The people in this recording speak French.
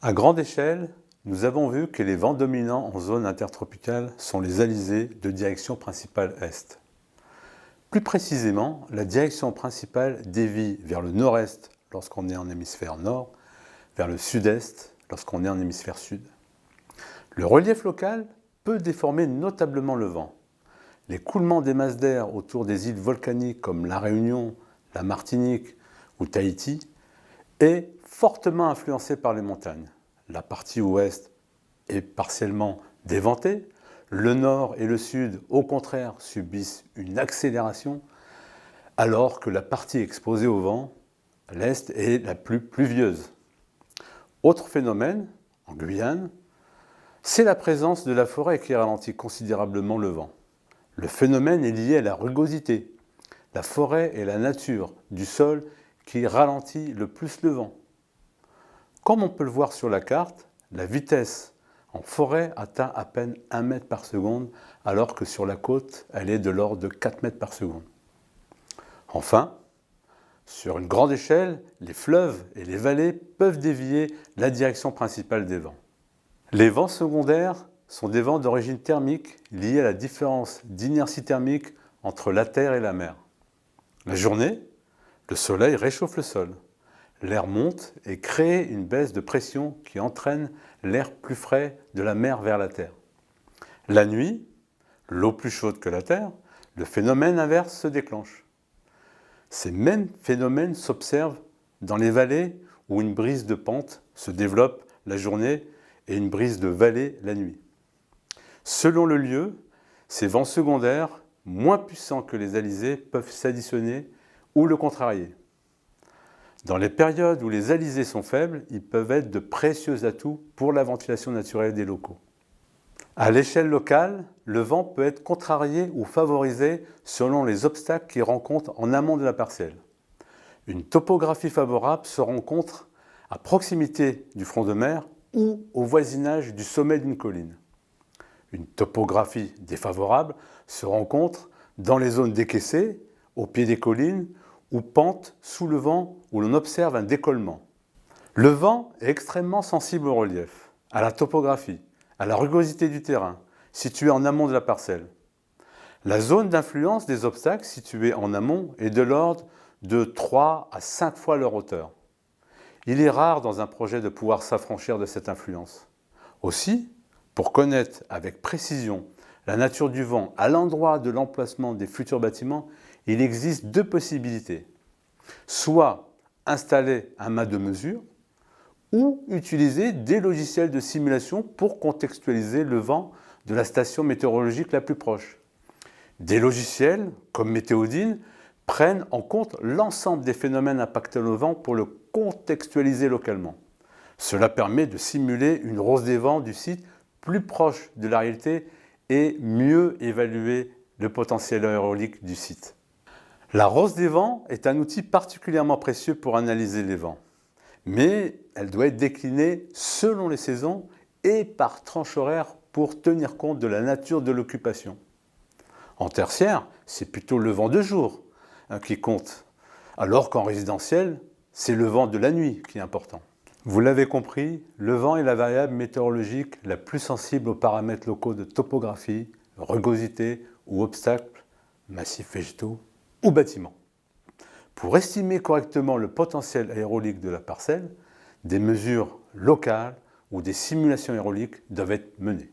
À grande échelle, nous avons vu que les vents dominants en zone intertropicale sont les alizés de direction principale est. Plus précisément, la direction principale dévie vers le nord-est lorsqu'on est en hémisphère nord, vers le sud-est lorsqu'on est en hémisphère sud. Le relief local peut déformer notablement le vent. L'écoulement des masses d'air autour des îles volcaniques comme La Réunion, la Martinique ou Tahiti est fortement influencé par les montagnes. La partie ouest est partiellement déventée, le nord et le sud, au contraire, subissent une accélération, alors que la partie exposée au vent, l'est, est la plus pluvieuse. Autre phénomène, en Guyane, c'est la présence de la forêt qui ralentit considérablement le vent. Le phénomène est lié à la rugosité. La forêt est la nature du sol qui ralentit le plus le vent. Comme on peut le voir sur la carte, la vitesse en forêt atteint à peine 1 mètre par seconde, alors que sur la côte, elle est de l'ordre de 4 mètres par seconde. Enfin, sur une grande échelle, les fleuves et les vallées peuvent dévier la direction principale des vents. Les vents secondaires sont des vents d'origine thermique liés à la différence d'inertie thermique entre la terre et la mer. La journée, le soleil réchauffe le sol. L'air monte et crée une baisse de pression qui entraîne l'air plus frais de la mer vers la terre. La nuit, l'eau plus chaude que la terre, le phénomène inverse se déclenche. Ces mêmes phénomènes s'observent dans les vallées où une brise de pente se développe la journée et une brise de vallée la nuit. Selon le lieu, ces vents secondaires, moins puissants que les alizés, peuvent s'additionner ou le contrarier. Dans les périodes où les alizés sont faibles, ils peuvent être de précieux atouts pour la ventilation naturelle des locaux. À l'échelle locale, le vent peut être contrarié ou favorisé selon les obstacles qu'il rencontre en amont de la parcelle. Une topographie favorable se rencontre à proximité du front de mer ou au voisinage du sommet d'une colline. Une topographie défavorable se rencontre dans les zones décaissées, au pied des collines, ou pentes sous le vent où l'on observe un décollement. Le vent est extrêmement sensible au relief, à la topographie, à la rugosité du terrain, situé en amont de la parcelle. La zone d'influence des obstacles situés en amont est de l'ordre de 3 à 5 fois leur hauteur. Il est rare dans un projet de pouvoir s'affranchir de cette influence. Aussi, pour connaître avec précision la nature du vent à l'endroit de l'emplacement des futurs bâtiments, il existe 2 possibilités. Soit installer un mât de mesure ou utiliser des logiciels de simulation pour contextualiser le vent de la station météorologique la plus proche. Des logiciels, comme Météodine, prennent en compte l'ensemble des phénomènes impactant le vent pour le contextualiser localement. Cela permet de simuler une rose des vents du site plus proche de la réalité et mieux évaluer le potentiel aérolique du site. La rose des vents est un outil particulièrement précieux pour analyser les vents, mais elle doit être déclinée selon les saisons et par tranche horaire pour tenir compte de la nature de l'occupation. En tertiaire, c'est plutôt le vent de jour qui compte, alors qu'en résidentiel, c'est le vent de la nuit qui est important. Vous l'avez compris, le vent est la variable météorologique la plus sensible aux paramètres locaux de topographie, rugosité ou obstacles, massifs végétaux ou bâtiments. Pour estimer correctement le potentiel aérolique de la parcelle, des mesures locales ou des simulations aéroliques doivent être menées.